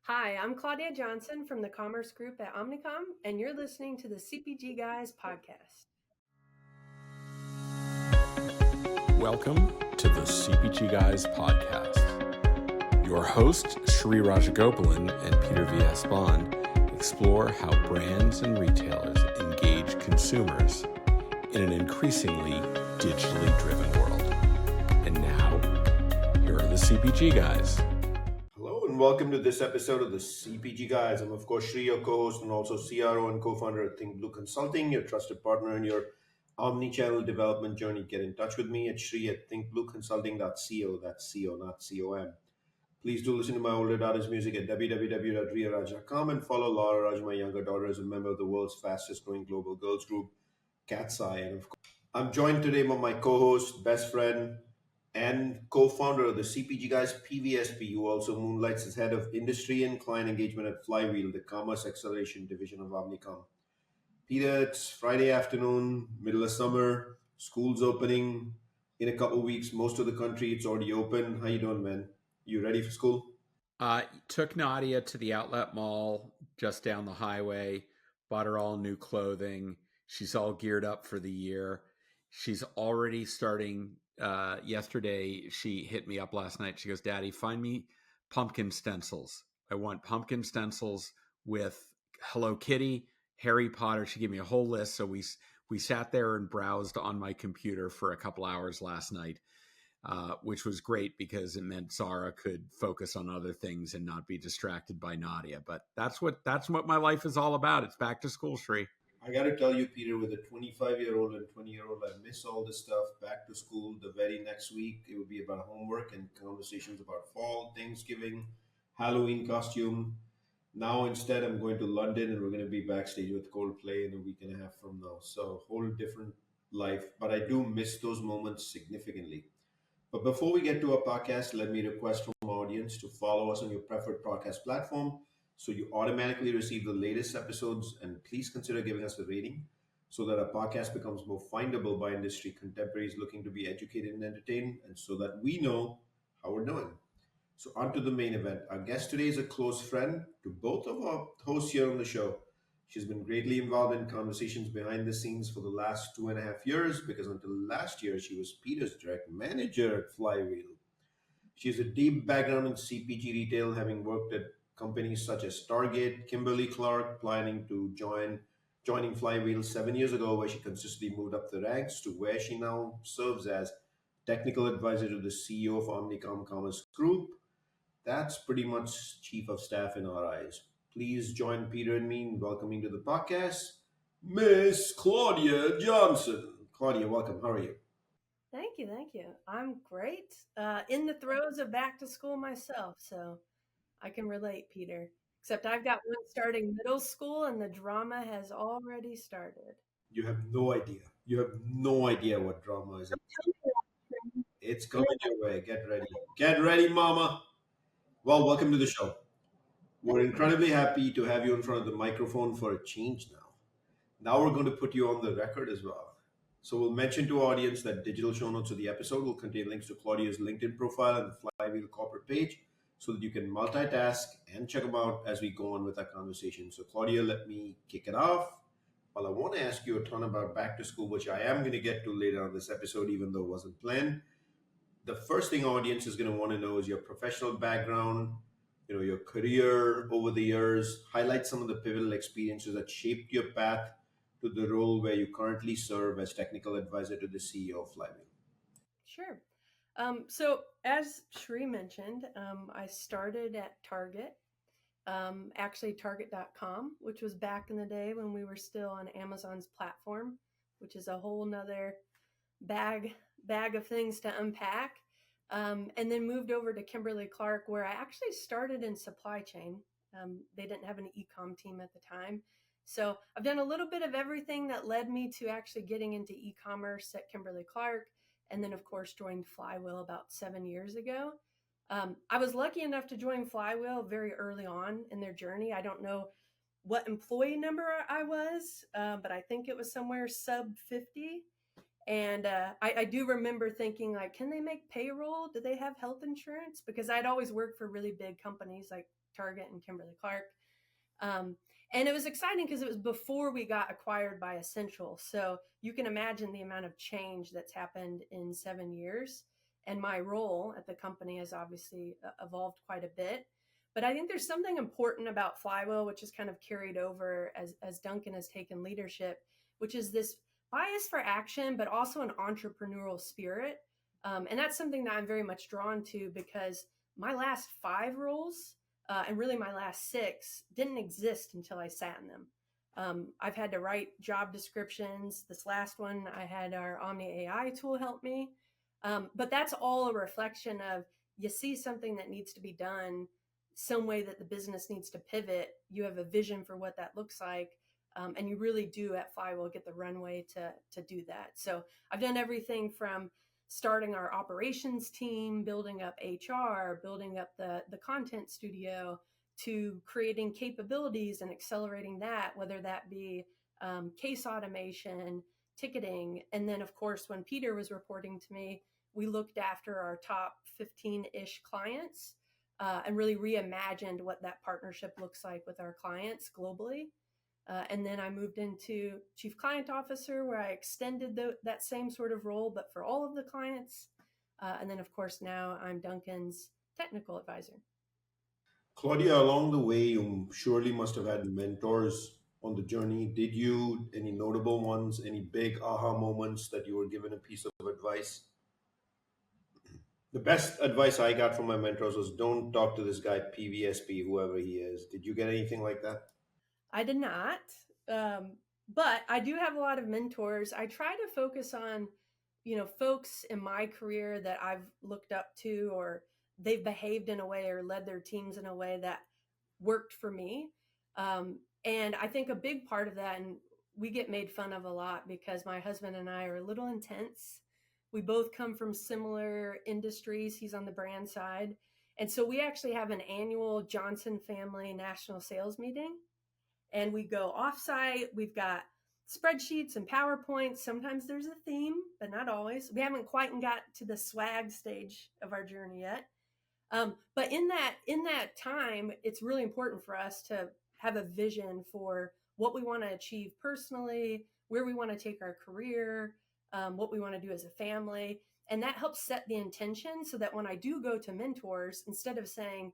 Hi, I'm Claudia Johnson from the Commerce Group at Omnicom, and you're listening to the CPG Guys podcast. Welcome to the CPG Guys podcast. Your hosts, Shri Rajagopalan and Peter V. Espan, explore how brands and retailers engage consumers in an increasingly digitally driven world. And now, here are the CPG Guys. Hello and welcome to this episode of the CPG Guys. I'm of course Shri, your co-host and also CRO and co-founder of Think Blue Consulting, your trusted partner in your omni-channel development journey. Get in touch with me at Shri at thinkblueconsulting.co. That's co, not com. Please do listen to my older daughter's music at www.riaraj.com and follow Laura Raj, my younger daughter, as a member of the world's fastest growing global girls group, Cat's Eye. And of course, I'm joined today by my co-host, best friend, and co-founder of the CPG Guys PVSP, who also moonlights as head of industry and client engagement at Flywheel, the commerce acceleration division of Omnicom. Peter, it's Friday afternoon, middle of summer, school's opening in a couple of weeks. Most of the country, it's already open. How you doing, man? You ready for school? Took Nadia to the outlet mall just down the highway, bought her all new clothing. She's all geared up for the year. She's already starting. Yesterday, she hit me up last night. She goes, "Daddy, find me pumpkin stencils. I want pumpkin stencils with Hello Kitty, Harry Potter." She gave me a whole list. So we sat there and browsed on my computer for a couple hours last night. Which was great because it meant Zara could focus on other things and not be distracted by Nadia. But that's what my life is all about. It's back to school, Shri. I got to tell you, Peter, with a 25-year-old and 20-year-old, I miss all this stuff. Back to school the very next week. It would be about homework and conversations about fall, Thanksgiving, Halloween costume. Now, instead, I'm going to London and we're going to be backstage with Coldplay in a week and a half from now. So, whole different life. But I do miss those moments significantly. But before we get to our podcast, let me request from our audience to follow us on your preferred podcast platform so you automatically receive the latest episodes. And please consider giving us a rating so that our podcast becomes more findable by industry contemporaries looking to be educated and entertained, and so that we know how we're doing. So, on to the main event. Our guest today is a close friend to both of our hosts here on the show. She's been greatly involved in conversations behind the scenes for the last 2.5 years because until last year, she was Peter's direct manager at Flywheel. She has a deep background in CPG retail, having worked at companies such as Target, Kimberly-Clark, planning to joining Flywheel 7 years ago, where she consistently moved up the ranks to where she now serves as technical advisor to the CEO of Omnicom Commerce Group. That's pretty much chief of staff in our eyes. Please join Peter and me in welcoming to the podcast, Miss Claudia Johnson. Claudia, welcome. How are you? Thank you, thank you. I'm great. In the throes of back to school myself, so I can relate, Peter. Except I've got one starting middle school, and the drama has already started. You have no idea. You have no idea what drama is. It's coming your way. Get ready. Get ready, mama. Well, welcome to the show. We're incredibly happy to have you in front of the microphone for a change now. Now we're going to put you on the record as well. So we'll mention to our audience that digital show notes of the episode will contain links to Claudia's LinkedIn profile and the Flywheel corporate page so that you can multitask and check them out as we go on with our conversation. So Claudia, let me kick it off. Well, I want to ask you a ton about back to school, which I am going to get to later on this episode, even though it wasn't planned. The first thing our audience is going to want to know is your professional background, your career over the years, highlight some of the pivotal experiences that shaped your path to the role where you currently serve as technical advisor to the CEO of Flywheel. Sure. So as Shri mentioned, I started at Target, actually Target.com, which was back in the day when we were still on Amazon's platform, which is a whole nother bag of things to unpack. And then moved over to Kimberly-Clark, where I actually started in supply chain. They didn't have an e-com team at the time. So I've done a little bit of everything that led me to actually getting into e-commerce at Kimberly-Clark. And then, of course, joined Flywheel about 7 years ago. I was lucky enough to join Flywheel very early on in their journey. I don't know what employee number I was, but I think it was somewhere sub 50. And I do remember thinking, like, can they make payroll? Do they have health insurance? Because I'd always worked for really big companies like Target and Kimberly Clark. And it was exciting because it was before we got acquired by Essential. So you can imagine the amount of change that's happened in 7 years. And my role at the company has obviously evolved quite a bit. But I think there's something important about Flywheel, which is kind of carried over as Duncan has taken leadership, which is this bias for action, but also an entrepreneurial spirit. And that's something that I'm very much drawn to because my last 5 roles, and really my last 6, didn't exist until I sat in them. I've had to write job descriptions. This last one, I had our Omni AI tool help me. But that's all a reflection of you see something that needs to be done, some way that the business needs to pivot. You have a vision for what that looks like. And you really do at Flywheel get the runway to do that. So I've done everything from starting our operations team, building up HR, building up the content studio, to creating capabilities and accelerating that, whether that be case automation, ticketing. And then, of course, when Peter was reporting to me, we looked after our top 15-ish clients and really reimagined what that partnership looks like with our clients globally. And then I moved into Chief Client Officer, where I extended that same sort of role, but for all of the clients. And then, of course, now I'm Duncan's technical advisor. Claudia, along the way, you surely must have had mentors on the journey. Did you? Any notable ones? Any big aha moments that you were given a piece of advice? The best advice I got from my mentors was don't talk to this guy, PVSP, whoever he is. Did you get anything like that? I did not, but I do have a lot of mentors. I try to focus on, folks in my career that I've looked up to, or they've behaved in a way or led their teams in a way that worked for me. And I think a big part of that, and we get made fun of a lot because my husband and I are a little intense. We both come from similar industries. He's on the brand side. And so we actually have an annual Johnson family national sales meeting. And we go offsite. We've got spreadsheets and PowerPoints. Sometimes there's a theme, but not always. We haven't quite got to the swag stage of our journey yet. But in that time, it's really important for us to have a vision for what we want to achieve personally, where we want to take our career, what we want to do as a family. And that helps set the intention so that when I do go to mentors, instead of saying,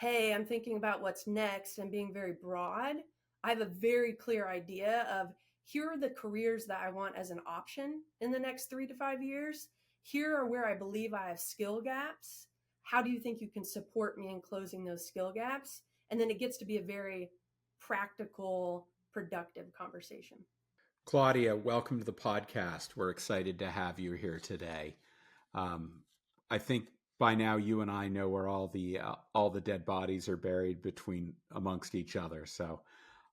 hey, I'm thinking about what's next and being very broad, I have a very clear idea of here are the careers that I want as an option in the next 3 to 5 years. Here are where I believe I have skill gaps. How do you think you can support me in closing those skill gaps? And then it gets to be a very practical, productive conversation. Claudia, welcome to the podcast. We're excited to have you here today. I think by now you and I know where all the dead bodies are buried amongst each other. So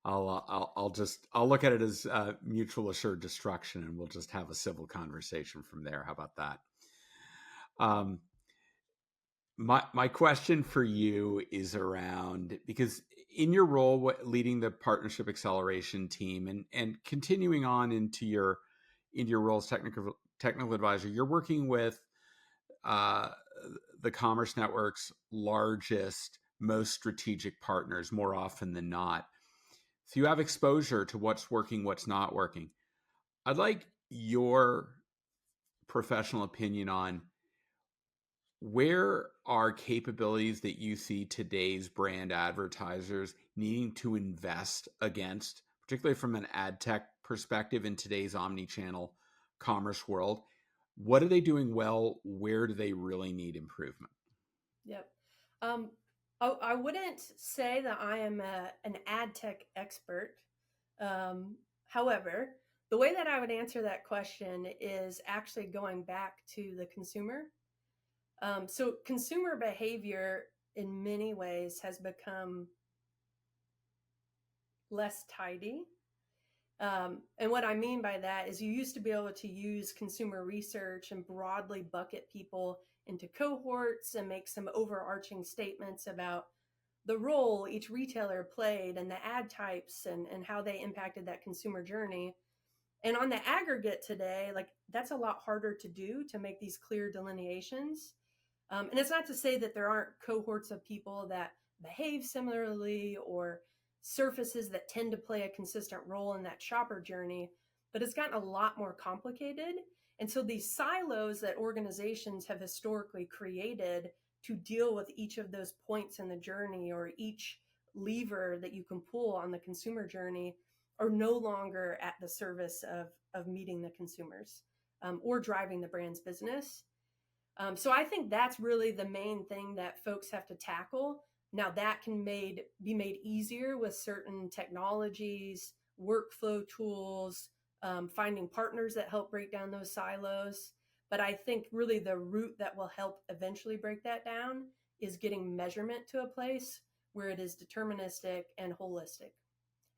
I'll look at it as mutual assured destruction, and we'll just have a civil conversation from there. How about that? My question for you is around, because in your role leading the partnership acceleration team and continuing on into your role as technical advisor, you're working with the Commerce Network's largest, most strategic partners more often than not. So you have exposure to what's working, what's not working. I'd like your professional opinion on where are capabilities that you see today's brand advertisers needing to invest against, particularly from an ad tech perspective in today's omni-channel commerce world. What are they doing well? Where do they really need improvement? Yep. I wouldn't say that I am an ad tech expert. However, the way that I would answer that question is actually going back to the consumer. So consumer behavior in many ways has become less tidy. And what I mean by that is you used to be able to use consumer research and broadly bucket people into cohorts and make some overarching statements about the role each retailer played and the ad types and how they impacted that consumer journey. And on the aggregate today, like that's a lot harder to do, to make these clear delineations. And it's not to say that there aren't cohorts of people that behave similarly or surfaces that tend to play a consistent role in that shopper journey, but it's gotten a lot more complicated. And so these silos that organizations have historically created to deal with each of those points in the journey or each lever that you can pull on the consumer journey are no longer at the service of meeting the consumers or driving the brand's business. So I think that's really the main thing that folks have to tackle. Now that can be made easier with certain technologies, workflow tools, finding partners that help break down those silos. But I think really the route that will help eventually break that down is getting measurement to a place where it is deterministic and holistic.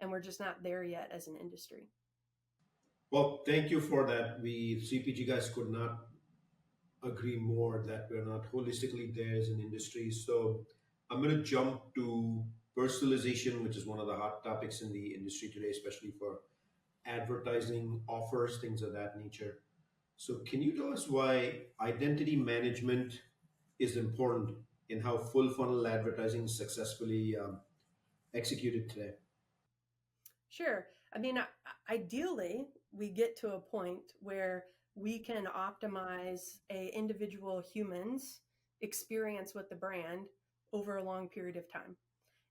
And we're just not there yet as an industry. Well, thank you for that. We CPG guys could not agree more that we're not holistically there as an industry. So I'm going to jump to personalization, which is one of the hot topics in the industry today, especially for advertising offers, things of that nature. So can you tell us why identity management is important in how full funnel advertising is successfully executed today? Sure. I mean, ideally, we get to a point where we can optimize a individual human's experience with the brand over a long period of time.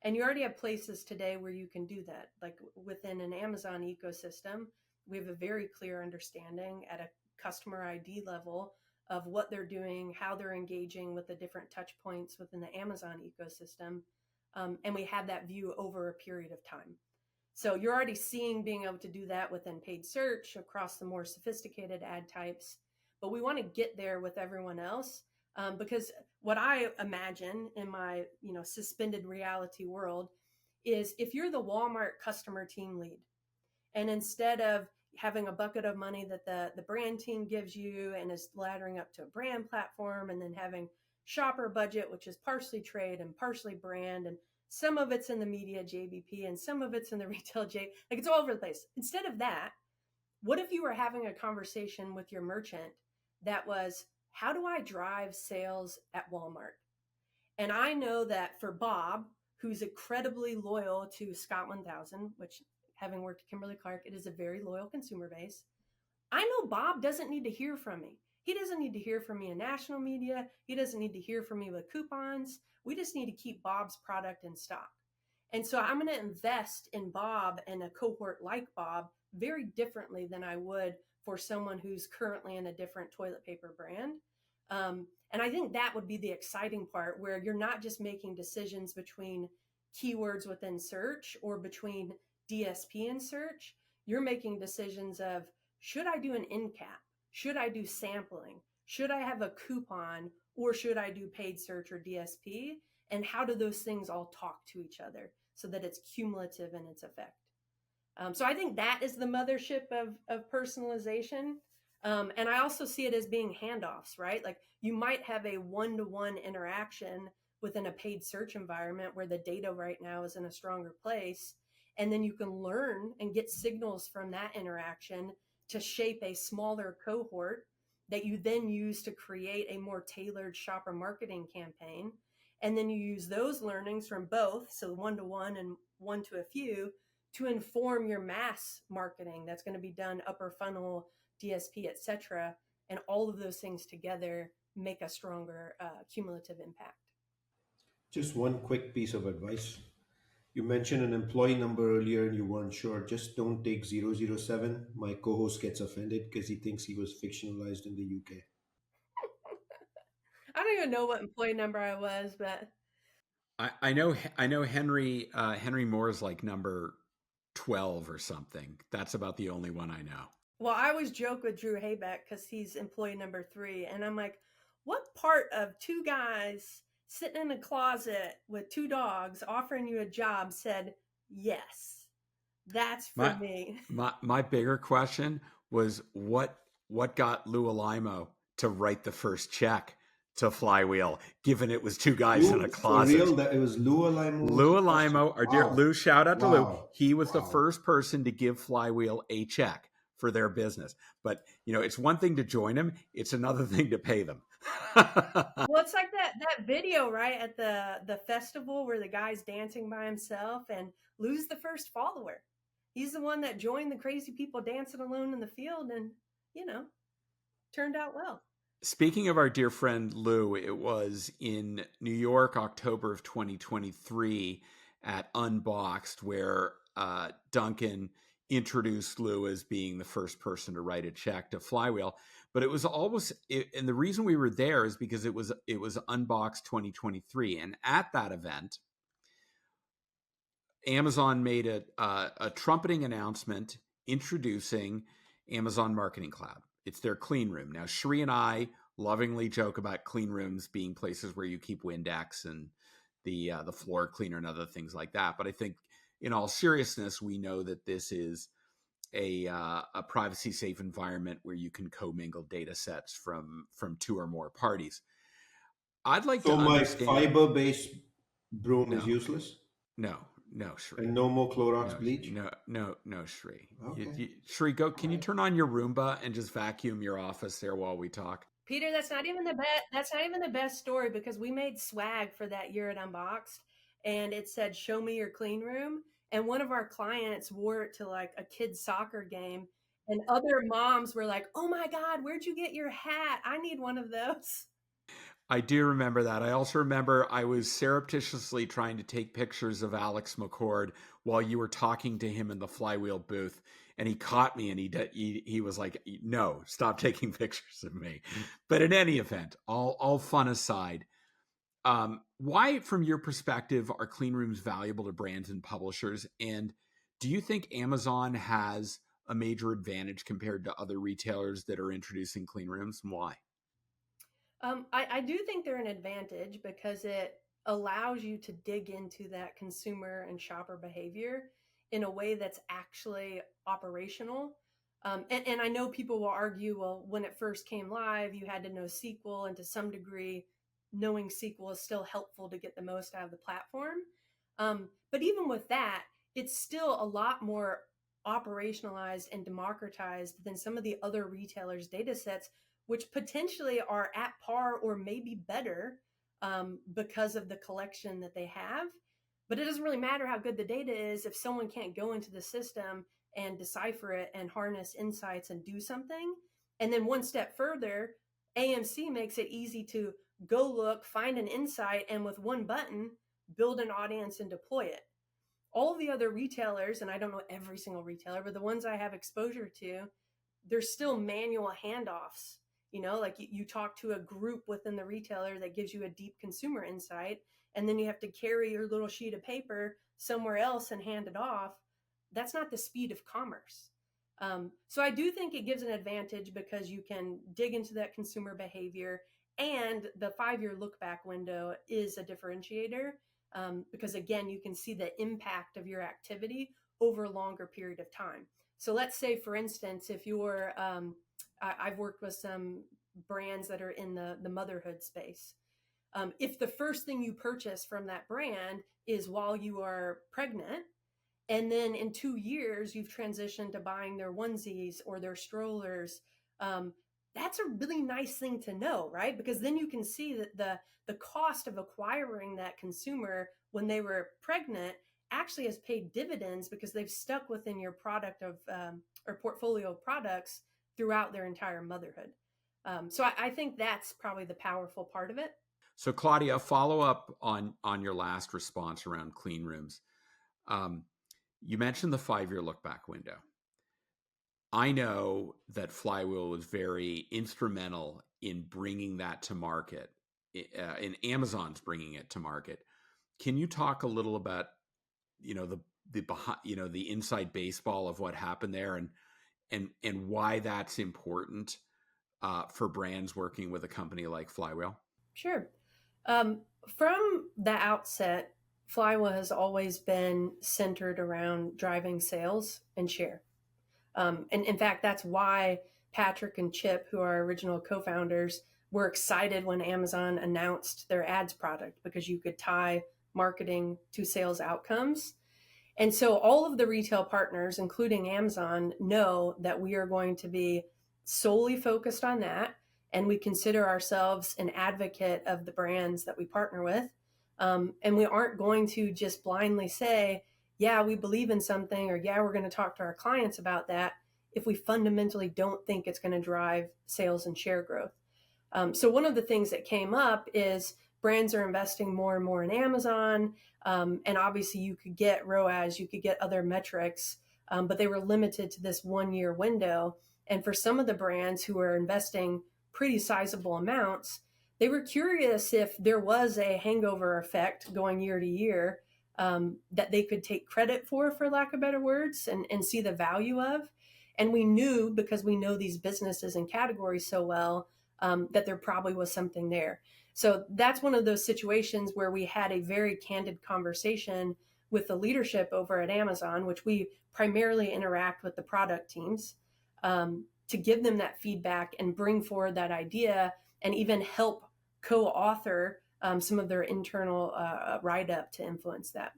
And you already have places today where you can do that. Like within an Amazon ecosystem, we have a very clear understanding at a customer ID level of what they're doing, how they're engaging with the different touch points within the Amazon ecosystem. And we have that view over a period of time. So you're already seeing being able to do that within paid search across the more sophisticated ad types. But we want to get there with everyone else because what I imagine in my suspended reality world is if you're the Walmart customer team lead, and instead of having a bucket of money that the brand team gives you and is laddering up to a brand platform, and then having shopper budget, which is partially trade and partially brand, and some of it's in the media JBP and some of it's in the retail like it's all over the place. Instead of that, what if you were having a conversation with your merchant that was, how do I drive sales at Walmart? And I know that for Bob, who's incredibly loyal to Scott 1000, which having worked at Kimberly Clark, it is a very loyal consumer base. I know Bob doesn't need to hear from me. He doesn't need to hear from me in national media. He doesn't need to hear from me with coupons. We just need to keep Bob's product in stock. And so I'm going to invest in Bob and a cohort like Bob very differently than I would for someone who's currently in a different toilet paper brand. And I think that would be the exciting part, where you're not just making decisions between keywords within search or between DSP and search. You're making decisions of, should I do an end cap? Should I do sampling? Should I have a coupon, or should I do paid search or DSP? And how do those things all talk to each other so that it's cumulative in its effect? So I think that is the mothership of personalization. And I also see it as being handoffs, right? Like you might have a one-to-one interaction within a paid search environment where the data right now is in a stronger place. And then you can learn and get signals from that interaction to shape a smaller cohort that you then use to create a more tailored shopper marketing campaign. And then you use those learnings from both, so one-to-one and one to a few, to inform your mass marketing that's going to be done upper funnel, DSP, et cetera. And all of those things together make a stronger cumulative impact. Just one quick piece of advice. You mentioned an employee number earlier and you weren't sure. Just don't take 007. My co-host gets offended because he thinks he was fictionalized in the UK. I don't even know what employee number I was, but I know Henry Moore's like number 12 or something. That's about the only one I know. Well, I always joke with Drew Haybeck because he's employee number 3. And I'm like, what part of 2 guys sitting in a closet with 2 dogs offering you a job said, yes, that's for me? My bigger question was what got Lou Alimo to write the first check to Flywheel, given it was 2 guys in a closet. For real, that it was Lou Alimo. Lou Alimo, our dear Lou, shout out to Lou. He was the first person to give Flywheel a check for their business. But, it's one thing to join them. It's another thing to pay them. Well, it's like that video, right, at the festival where the guy's dancing by himself and lose the first follower. He's the one that joined the crazy people dancing alone in the field, and you know, turned out well. Speaking of our dear friend Lou, it was in New York, October of 2023 at Unboxed, where Duncan introduced Lou as being the first person to write a check to Flywheel. But it was always, and the reason we were there is because it was Unboxed 2023, and at that event, Amazon made a trumpeting announcement introducing Amazon Marketing Cloud. It's their clean room. Now, Sri and I lovingly joke about clean rooms being places where you keep Windex and the floor cleaner and other things like that. But I think, in all seriousness, we know that this is a privacy safe environment where you can commingle data sets from two or more parties. I'd like So to my understand. fiber-based broom is No, useless, no, no, Sri. and no more Clorox No, bleach. no, Shri. Okay. Shri, go. All Can you right. turn on your Roomba and just vacuum your office there while we talk? Peter, that's not even the best. That's not even the best story because we made swag for that year at Unboxed, and it said "Show me your clean room." And one of our clients wore it to like a kid's soccer game, and other moms were like, "Oh my God, where'd you get your hat? I need one of those." I do remember that. I also remember I was surreptitiously trying to take pictures of Alex McCord while you were talking to him in the Flywheel booth, and he caught me, and he was like, "No, stop taking pictures of me." But in any event, all fun aside, why, from your perspective, are clean rooms valuable to brands and publishers? And do you think Amazon has a major advantage compared to other retailers that are introducing clean rooms, and why? I do think they're an advantage because it allows you to dig into that consumer and shopper behavior in a way that's actually operational. And I know people will argue, well, when it first came live, you had to know SQL, and to some degree, knowing SQL is still helpful to get the most out of the platform. But even with that, it's still a lot more operationalized and democratized than some of the other retailers' data sets, which potentially are at par or maybe better because of the collection that they have. But it doesn't really matter how good the data is if someone can't go into the system and decipher it and harness insights and do something. And then one step further, AMC makes it easy to go look, find an insight, and with one button, build an audience and deploy it. All the other retailers, and I don't know every single retailer, but the ones I have exposure to, there's still manual handoffs. You know, like you talk to a group within the retailer that gives you a deep consumer insight, and then you have to carry your little sheet of paper somewhere else and hand it off. That's not the speed of commerce. So I do think it gives an advantage because you can dig into that consumer behavior, and the 5-year look back window is a differentiator because again, you can see the impact of your activity over a longer period of time. So let's say, for instance, if you're, I've worked with some brands that are in the motherhood space. If the first thing you purchase from that brand is while you are pregnant, and then in 2 years you've transitioned to buying their onesies or their strollers, that's a really nice thing to know, right? Because then you can see that the cost of acquiring that consumer when they were pregnant actually has paid dividends because they've stuck within your product of or portfolio of products throughout their entire motherhood. So I think that's probably the powerful part of it. So, Claudia, follow up on your last response around clean rooms. You mentioned the 5-year look back window. I know that Flywheel was very instrumental in bringing that to market, in Amazon's bringing it to market. Can you talk a little about, the behind, the inside baseball of what happened there, and why that's important for brands working with a company like Flywheel? Sure. From the outset, Flywheel has always been centered around driving sales and share. And in fact, that's why Patrick and Chip, who are original co-founders, were excited when Amazon announced their ads product because you could tie marketing to sales outcomes. And so all of the retail partners, including Amazon, know that we are going to be solely focused on that. and we consider ourselves an advocate of the brands that we partner with. And we aren't going to just blindly say, yeah, we believe in something, or yeah, we're going to talk to our clients about that if we fundamentally don't think it's going to drive sales and share growth. So one of the things that came up is brands are investing more and more in Amazon. And obviously you could get ROAS, you could get other metrics, but they were limited to this 1 year window. And for some of the brands who are investing pretty sizable amounts, they were curious if there was a hangover effect going year to year that they could take credit for lack of better words, and see the value of. And we knew, because we know these businesses and categories so well, that there probably was something there. So that's one of those situations where we had a very candid conversation with the leadership over at Amazon, which we primarily interact with the product teams, to give them that feedback and bring forward that idea, and even help co-author some of their internal write-up to influence that.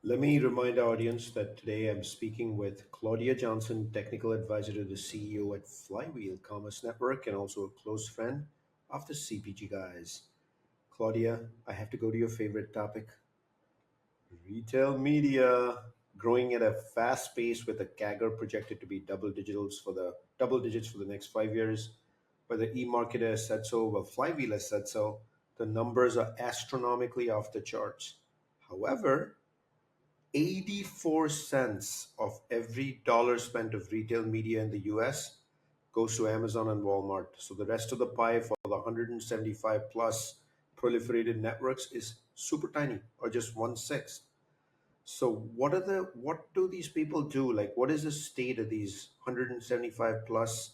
Let me remind our audience that today I'm speaking with Claudia Johnson, technical advisor to the CEO at Flywheel Commerce Network and also a close friend of the CPG Guys. Claudia, I have to go to your favorite topic. Retail media growing at a fast pace with a CAGR projected to be double digits for the next 5 years. Whether eMarketer has said so or Flywheel has said so, the numbers are astronomically off the charts. However, 84 cents of every dollar spent of retail media in the US goes to Amazon and Walmart. So the rest of the pie for the 175 plus proliferated networks is super tiny, or just 1/6. So what do these people do? Like, what is the state of these 175 plus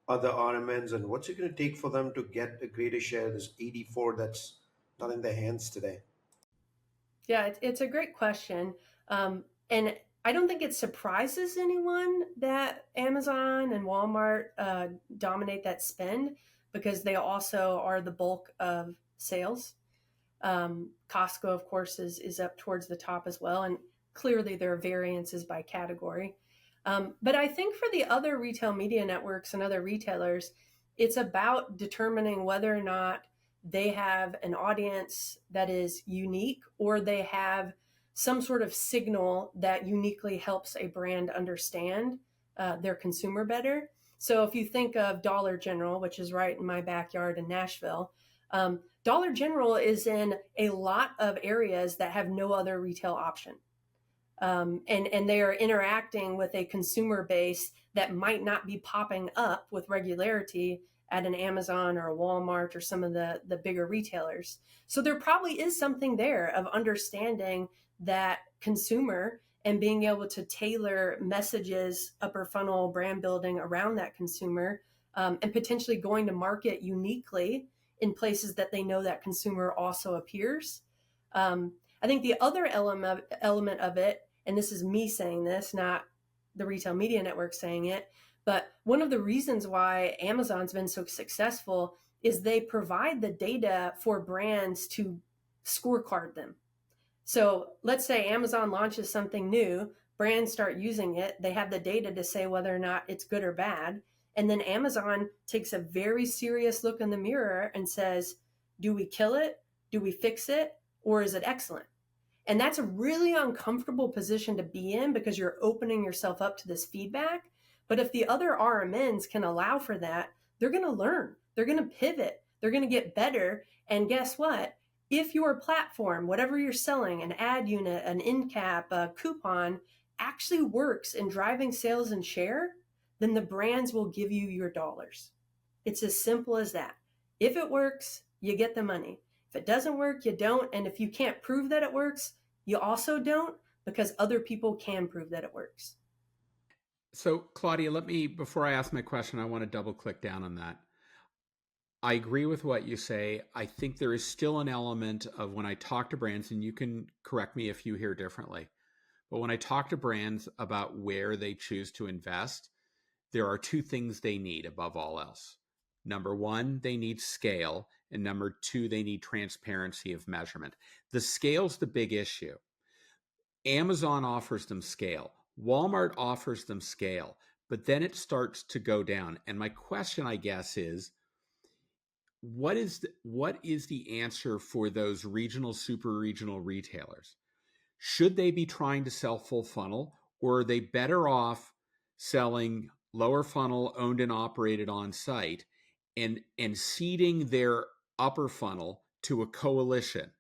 other RMNs, and what's it going to take for them to get a greater share of this 84 that's not in their hands today? Yeah, it's a great question. And I don't think it surprises anyone that Amazon and Walmart dominate that spend, because they also are the bulk of sales. Costco, of course, is up towards the top as well. And clearly there are variances by category. But I think for the other retail media networks and other retailers, it's about determining whether or not they have an audience that is unique, or they have some sort of signal that uniquely helps a brand understand their consumer better. So if you think of Dollar General, which is right in my backyard in Nashville, Dollar General is in a lot of areas that have no other retail option. And they are interacting with a consumer base that might not be popping up with regularity at an Amazon or a Walmart or some of the bigger retailers. So there probably is something there of understanding that consumer and being able to tailor messages, upper funnel brand building around that consumer, and potentially going to market uniquely in places that they know that consumer also appears. I think the other element of it, and this is me saying this, not the retail media network saying it, but one of the reasons why Amazon's been so successful is they provide the data for brands to scorecard them. So let's say Amazon launches something new, brands start using it, they have the data to say whether or not it's good or bad. And then Amazon takes a very serious look in the mirror and says, do we kill it? Do we fix it? Or is it excellent? And that's a really uncomfortable position to be in, because you're opening yourself up to this feedback. But if the other RMNs can allow for that, they're going to learn, they're going to pivot, they're going to get better. And guess what? If your platform, whatever you're selling, an ad unit, an end cap, a coupon, actually works in driving sales and share, then the brands will give you your dollars. It's as simple as that. If it works, you get the money. If it doesn't work, you don't. And if you can't prove that it works, you also don't, because other people can prove that it works. So, Claudia, before I ask my question, I want to double click down on that. I agree with what you say. I think there is still an element of, when I talk to brands, and you can correct me if you hear differently, but when I talk to brands about where they choose to invest, there are two things they need above all else. Number one, they need scale. And number two, they need transparency of measurement. The scale's the big issue. Amazon offers them scale. Walmart offers them scale. but then it starts to go down. And my question, I guess, is what is the answer for those regional, super regional retailers? Should they be trying to sell full funnel, or are they better off selling lower funnel, owned and operated on site, and seeding their upper funnel to a coalition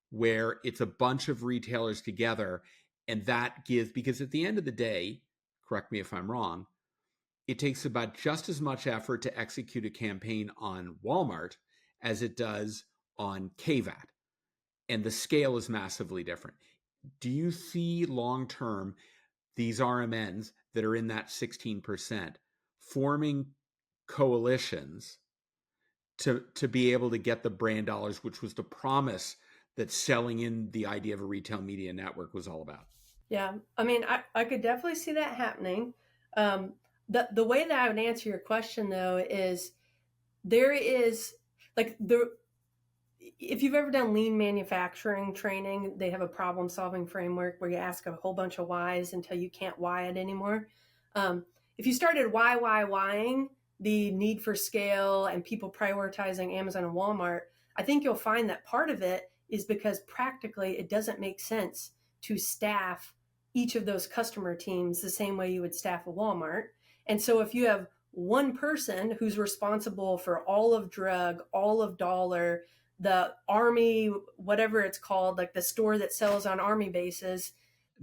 where it's a bunch of retailers together, and that gives, because at the end of the day, correct me if I'm wrong, it takes about just as much effort to execute a campaign on Walmart as it does on KVAT, and the scale is massively different. Do you see long term these RMNs that are in that 16% forming coalitions to be able to get the brand dollars, which was the promise that selling in the idea of a retail media network was all about? Yeah, I mean, I could definitely see that happening. The way that I would answer your question though is there is like if you've ever done lean manufacturing training, they have a problem solving framework where you ask a whole bunch of whys until you can't why it anymore. If you started whying the need for scale and people prioritizing Amazon and Walmart, I think you'll find that part of it is because practically it doesn't make sense to staff each of those customer teams the same way you would staff a Walmart. And so if you have one person who's responsible for all of drug, all of dollar, the Army, whatever it's called, like the store that sells on Army bases,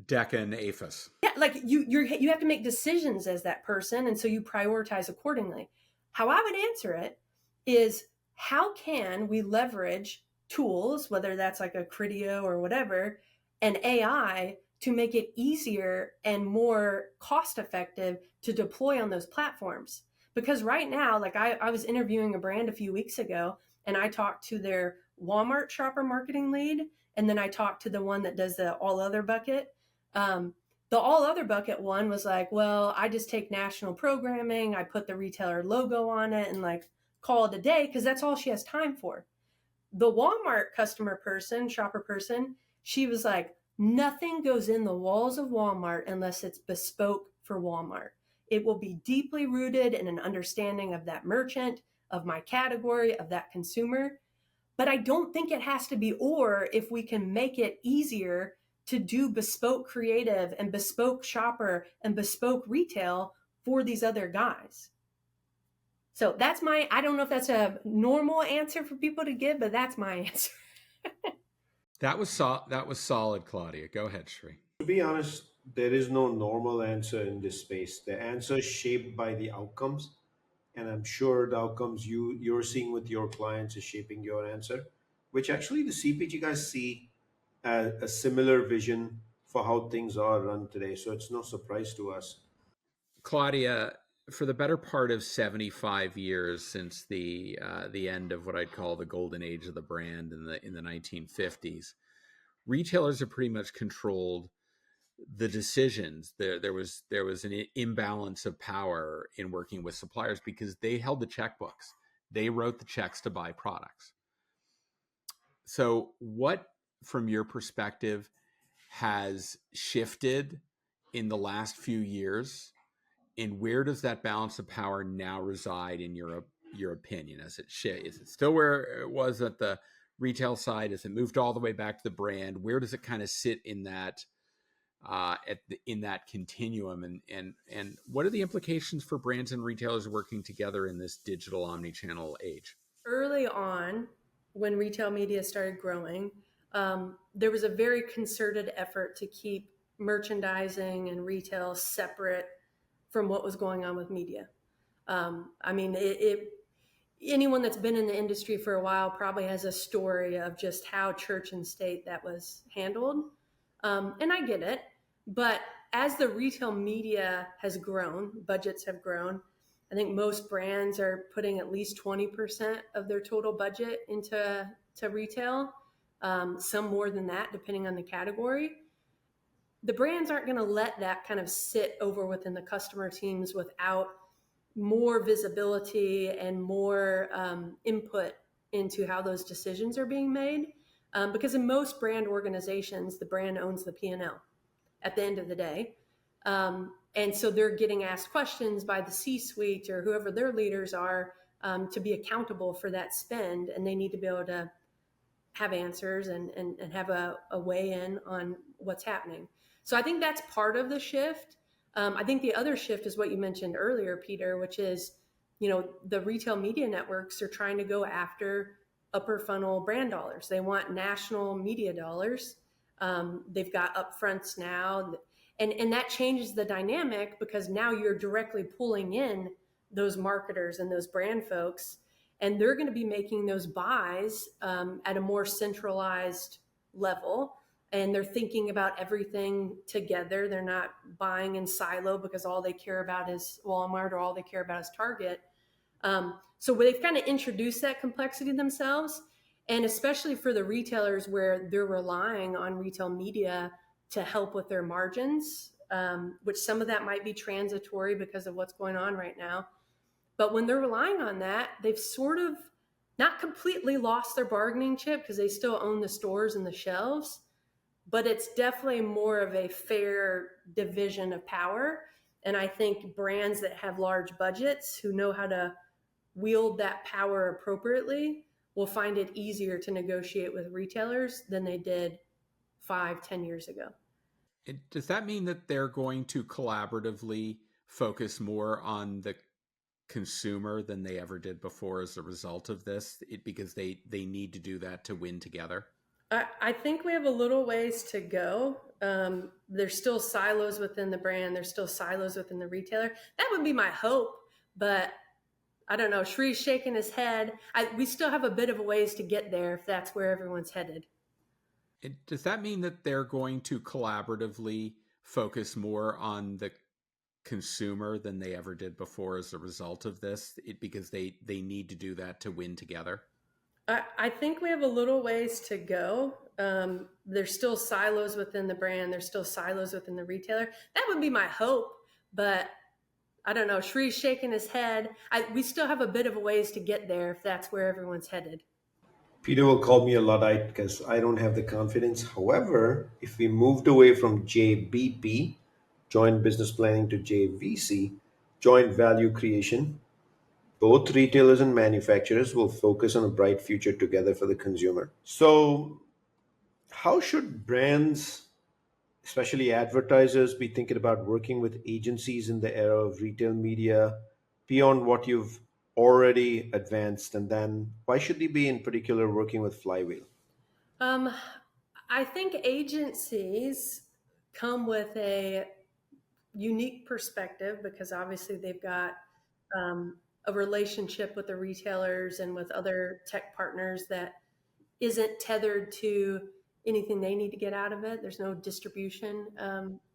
DECA and APHIS. yeah, like you have to make decisions as that person, and so you prioritize accordingly. How I would answer it is, how can we leverage tools, whether that's like a Criteo or whatever, and AI to make it easier and more cost effective to deploy on those platforms? Because right now, like I was interviewing a brand a few weeks ago, and I talked to their Walmart shopper marketing lead, and then I talked to the one that does the all other bucket. The all other bucket one was like, well, I just take national programming, I put the retailer logo on it, and like call it a day, because that's all she has time for. The Walmart customer person, shopper person, she was like, nothing goes in the walls of Walmart unless it's bespoke for Walmart. It will be deeply rooted in an understanding of that merchant, of my category, of that consumer. But I don't think it has to be, or if we can make it easier to do bespoke creative and bespoke shopper and bespoke retail for these other guys. So that's I don't know if that's a normal answer for people to give, but that's my answer. That was solid, Claudia. Go ahead, Sri. To be honest, there is no normal answer in this space. The answer is shaped by the outcomes, and I'm sure the outcomes you're seeing with your clients is shaping your answer, which actually the CPG guys see as a similar vision for how things are run today. So it's no surprise to us. Claudia, for the better part of 75 years since the end of what I'd call the golden age of the brand in the 1950s, retailers have pretty much controlled the decisions. There was an imbalance of power in working with suppliers because they held the checkbooks. They wrote the checks to buy products. So what, from your perspective, has shifted in the last few years, and where does that balance of power now reside in your opinion? Is it still where it was at the retail side? Has it moved all the way back to the brand? Where does it kind of sit in that in that continuum, and what are the implications for brands and retailers working together in this digital omni-channel age? Early on, when retail media started growing, there was a very concerted effort to keep merchandising and retail separate from what was going on with media. I mean, anyone that's been in the industry for a while probably has a story of just how church and state that was handled. And I get it. But as the retail media has grown, budgets have grown, I think most brands are putting at least 20% of their total budget into retail, some more than that, depending on the category. The brands aren't going to let that kind of sit over within the customer teams without more visibility and more input into how those decisions are being made. Because in most brand organizations, the brand owns the P&L at the end of the day. And so they're getting asked questions by the C-suite or whoever their leaders are, to be accountable for that spend, and they need to be able to have answers and have a weigh in on what's happening. So I think that's part of the shift. I think the other shift is what you mentioned earlier, Peter, which is, the retail media networks are trying to go after upper funnel brand dollars. They want national media dollars. They've got upfronts now. And that changes the dynamic, because now you're directly pulling in those marketers and those brand folks, and they're going to be making those buys at a more centralized level. And they're thinking about everything together. They're not buying in silo because all they care about is Walmart or all they care about is Target. So they've kind of introduced that complexity themselves. And especially for the retailers where they're relying on retail media to help with their margins, which some of that might be transitory because of what's going on right now. But when they're relying on that, they've sort of not completely lost their bargaining chip, because they still own the stores and the shelves, but it's definitely more of a fair division of power. And I think brands that have large budgets, who know how to wield that power appropriately, will find it easier to negotiate with retailers than they did 5-10 years ago. Does that mean that they're going to collaboratively focus more on the consumer than they ever did before as a result of this, because they need to do that to win together? I think we have a little ways to go. There's still silos within the brand. There's still silos within the retailer. That would be my hope, but I don't know. Shree's shaking his head. We still have a bit of a ways to get there, if that's where everyone's headed. Does that mean that they're going to collaboratively focus more on the consumer than they ever did before as a result of this, because they need to do that to win together? I think we have a little ways to go. There's still silos within the brand. There's still silos within the retailer. That would be my hope, but I don't know. Shree's shaking his head. We still have a bit of a ways to get there, if that's where everyone's headed. Peter will call me a Luddite because I don't have the confidence. However, if we moved away from JBP, joint business planning, to JVC, joint value creation, both retailers and manufacturers will focus on a bright future together for the consumer. So, how should brands, especially advertisers, be thinking about working with agencies in the era of retail media beyond what you've already advanced? And then why should they be in particular working with Flywheel? I think agencies come with a unique perspective, because obviously they've got a relationship with the retailers and with other tech partners that isn't tethered to anything they need to get out of it. There's no distribution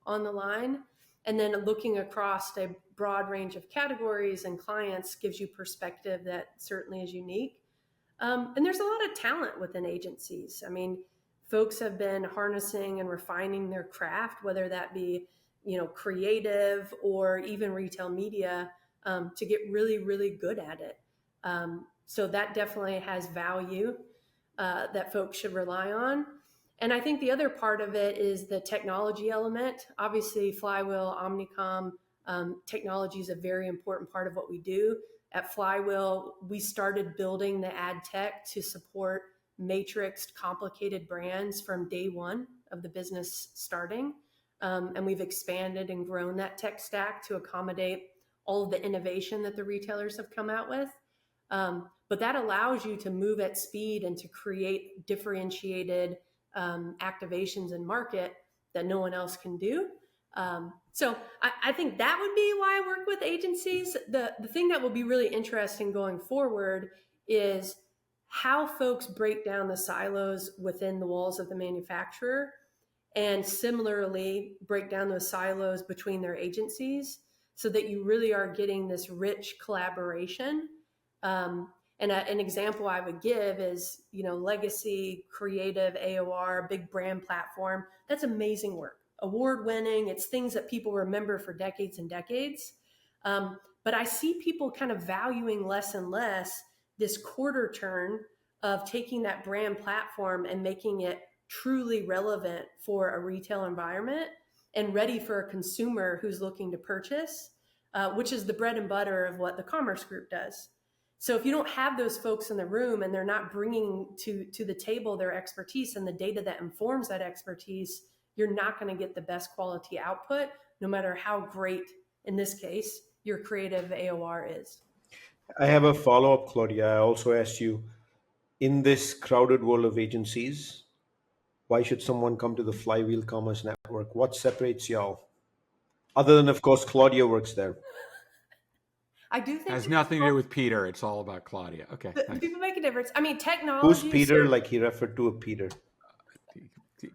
on the line. And then looking across a broad range of categories and clients gives you perspective that certainly is unique. And there's a lot of talent within agencies. I mean, folks have been harnessing and refining their craft, whether that be, creative or even retail media, to get really, really good at it. So that definitely has value that folks should rely on. And I think the other part of it is the technology element. Obviously, Flywheel, Omnicom, technology is a very important part of what we do. At Flywheel, we started building the ad tech to support matrixed, complicated brands from day one of the business starting. And we've expanded and grown that tech stack to accommodate all of the innovation that the retailers have come out with. But that allows you to move at speed and to create differentiated activations in market that no one else can do. So I think that would be why I work with agencies. The thing that will be really interesting going forward is how folks break down the silos within the walls of the manufacturer, and similarly break down those silos between their agencies, so that you really are getting this rich collaboration. And an example I would give is, legacy, creative, AOR, big brand platform. That's amazing work, award-winning. It's things that people remember for decades and decades. But I see people kind of valuing less and less this quarter turn of taking that brand platform and making it truly relevant for a retail environment. and ready for a consumer who's looking to purchase, which is the bread and butter of what the commerce group does. So if you don't have those folks in the room and they're not bringing to the table their expertise and the data that informs that expertise, you're not going to get the best quality output, no matter how great, in this case, your creative AOR is. I have a follow-up, Claudia. I also asked you, in this crowded world of agencies, why should someone come to the Flywheel Commerce Network? What separates y'all? Other than, of course, Claudia works there. I do think Has nothing to do with Peter. It's all about Claudia. Okay. Nice. people make a difference. I mean, Who's technology. Peter? Like he referred to a Peter.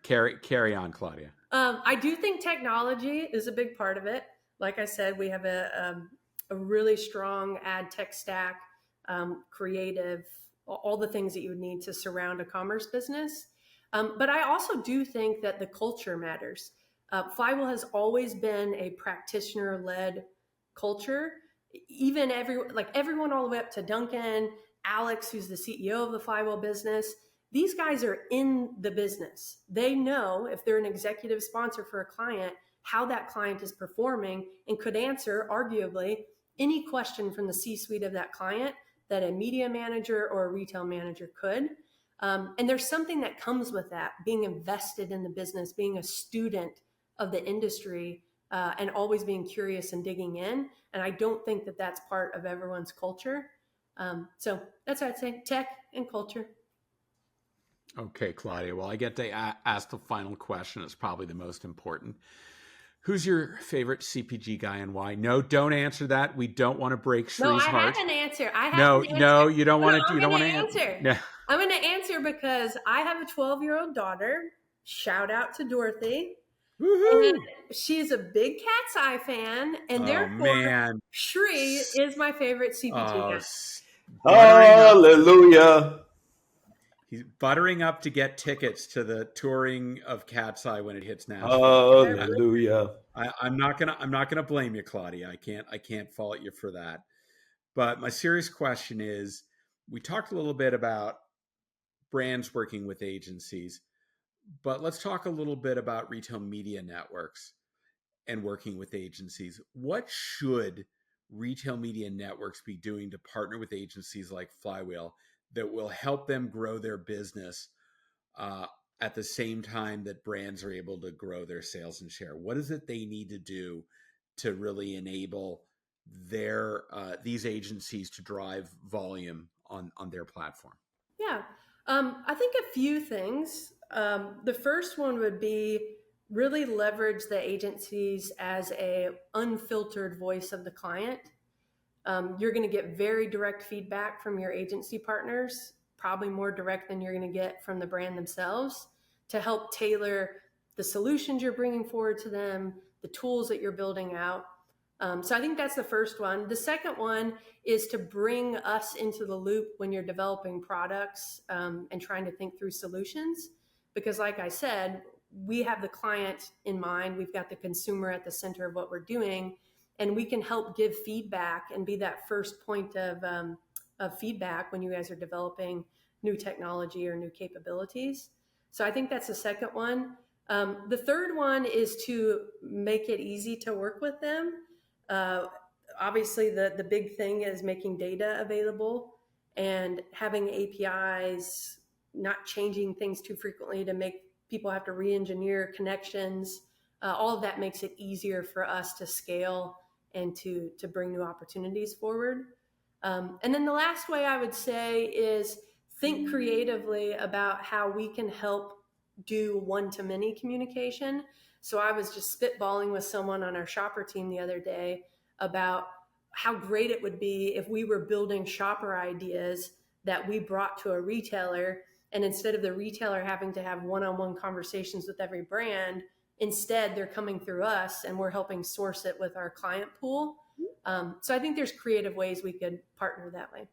Carry on, Claudia. I do think technology is a big part of it. Like I said, we have a really strong ad tech stack, creative, all the things that you would need to surround a commerce business. But I also do think that the culture matters. Flywheel has always been a practitioner-led culture. Even everyone all the way up to Duncan, Alex, who's the CEO of the Flywheel business. These guys are in the business. They know, if they're an executive sponsor for a client, how that client is performing and could answer, arguably, any question from the C-suite of that client that a media manager or a retail manager could. And there's something that comes with that, being invested in the business, being a student of the industry, and always being curious and digging in. And I don't think that that's part of everyone's culture. So that's what I'd say, tech and culture. Okay, Claudia. Well, I get to ask the final question. It's probably the most important. Who's your favorite CPG guy and why? No, don't answer that. We don't want to break Shree's heart. No, I have an answer. No, you don't want to. You don't want to answer. No. I'm going to answer because I have a 12-year-old daughter. Shout out to Dorothy. Woohoo! She's a big Cat's Eye fan, and therefore Shree is my favorite CPG guy. Hallelujah! He's buttering up to get tickets to the touring of Cat's Eye when it hits Nashville. Hallelujah! I'm not gonna blame you, Claudia. I can't fault you for that. But my serious question is, we talked a little bit about brands working with agencies, but let's talk a little bit about retail media networks and working with agencies. What should retail media networks be doing to partner with agencies like Flywheel that will help them grow their business at the same time that brands are able to grow their sales and share? What is it they need to do to really enable these agencies to drive volume on their platform? Yeah, I think a few things. The first one would be really leverage the agencies as a unfiltered voice of the client. You're going to get very direct feedback from your agency partners, probably more direct than you're going to get from the brand themselves, to help tailor the solutions you're bringing forward to them, the tools that you're building out. So I think that's the first one. The second one is to bring us into the loop when you're developing products and trying to think through solutions. Because like I said, we have the client in mind. We've got the consumer at the center of what we're doing, and we can help give feedback and be that first point of feedback when you guys are developing new technology or new capabilities. So I think that's the second one. The third one is to make it easy to work with them. Obviously, the big thing is making data available and having APIs, not changing things too frequently to make people have to re-engineer connections. All of that makes it easier for us to scale and to bring new opportunities forward. And then the last way I would say is think creatively about how we can help do one-to-many communication. So I was just spitballing with someone on our shopper team the other day about how great it would be if we were building shopper ideas that we brought to a retailer, and instead of the retailer having to have one-on-one conversations with every brand, instead they're coming through us and we're helping source it with our client pool. So I think there's creative ways we could partner that way.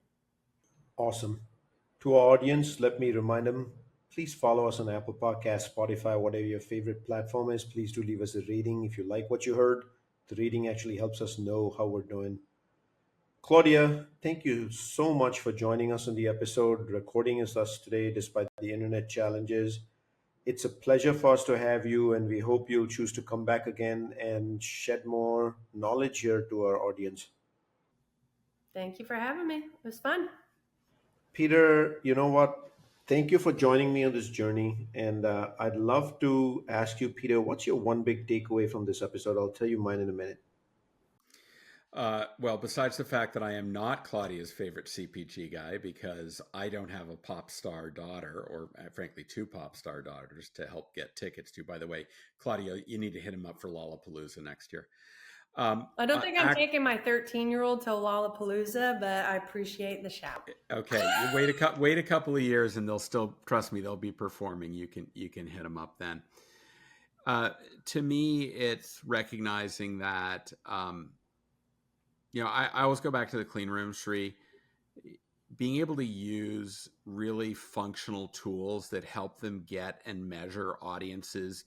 Awesome. To our audience, let me remind them, please follow us on Apple Podcasts, Spotify, whatever your favorite platform is. Please do leave us a rating if you like what you heard. The rating actually helps us know how we're doing. Claudia, thank you so much for joining us on the episode, recording us today despite the internet challenges. It's a pleasure for us to have you, and we hope you'll choose to come back again and shed more knowledge here to our audience. Thank you for having me. It was fun. Peter, you know what? Thank you for joining me on this journey. And I'd love to ask you, Peter, what's your one big takeaway from this episode? I'll tell you mine in a minute. Well, besides the fact that I am not Claudia's favorite CPG guy because I don't have a pop star daughter, or frankly, two pop star daughters to help get tickets to. By the way, Claudia, you need to hit him up for Lollapalooza next year. I don't think I'm taking my 13-year-old to Lollapalooza, but I appreciate the shout. Okay, you wait a couple of years, and they'll still trust me. They'll be performing. You can hit them up then. To me, it's recognizing that. I always go back to the clean room, Sri. Being able to use really functional tools that help them get and measure audiences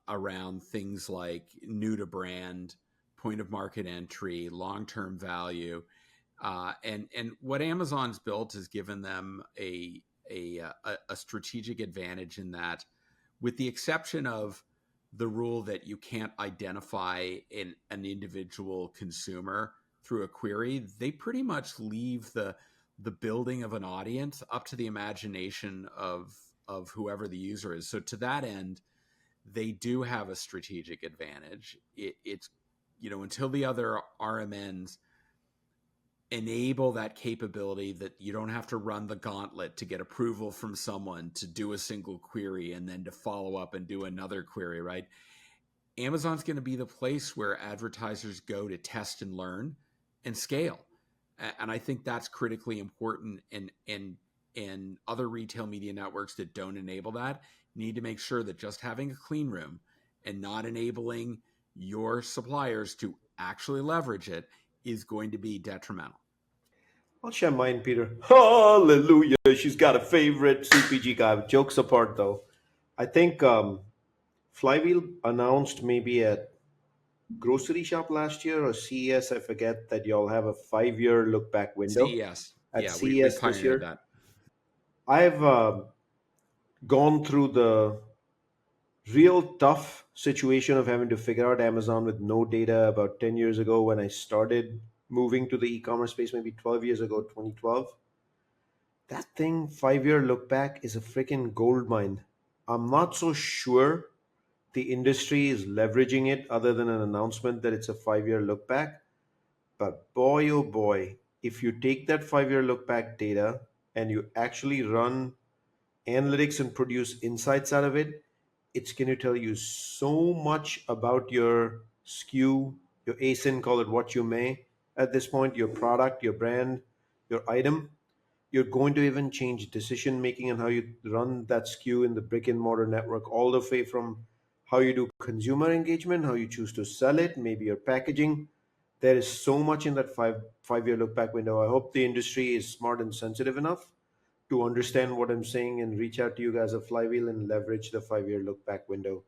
around things like new to brand, point of market entry, long term value, and what Amazon's built has given them a strategic advantage in that, with the exception of the rule that you can't identify an individual consumer through a query, they pretty much leave the building of an audience up to the imagination of whoever the user is. So to that end, they do have a strategic advantage. It's until the other RMNs enable that capability, that you don't have to run the gauntlet to get approval from someone to do a single query and then to follow up and do another query, right? Amazon's going to be the place where advertisers go to test and learn and scale. And I think that's critically important. And other retail media networks that don't enable that need to make sure that just having a clean room and not enabling your suppliers to actually leverage it is going to be detrimental. I'll share mine, Peter. Hallelujah. She's got a favorite CPG guy. Jokes apart, though. I think Flywheel announced maybe at grocery shop last year or CES, I forget, that y'all have a 5-year look back window CES. at Yeah, we CES this pioneered year. that. I've gone through the real tough situation of having to figure out Amazon with no data about 10 years ago when I started moving to the e-commerce space, maybe 12 years ago, 2012. That thing, 5-year look back, is a freaking gold mine. I'm not so sure the industry is leveraging it other than an announcement that it's a 5-year look back. But boy, oh boy, if you take that 5-year look back data and you actually run analytics and produce insights out of it, it's going to tell you so much about your SKU, your ASIN, call it what you may at this point, your product, your brand, your item. You're going to even change decision making and how you run that SKU in the brick and mortar network, all the way from how you do consumer engagement, how you choose to sell it, maybe your packaging. There is so much in that five-year look back window. I hope the industry is smart and sensitive enough to understand what I'm saying and reach out to you guys at Flywheel and leverage the 5-year look back window.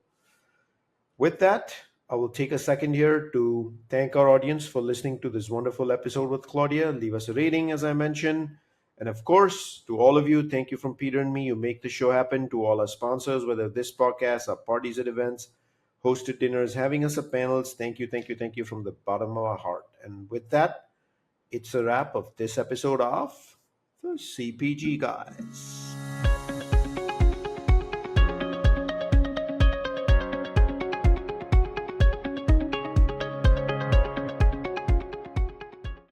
With that, I will take a second here to thank our audience for listening to this wonderful episode with Claudia. Leave us a rating, as I mentioned. And of course, to all of you, thank you from Peter and me. You make the show happen. To all our sponsors, whether this podcast, our parties at events, hosted dinners, having us at panels, thank you, thank you, thank you from the bottom of our heart. And with that, it's a wrap of this episode of the CPG Guys.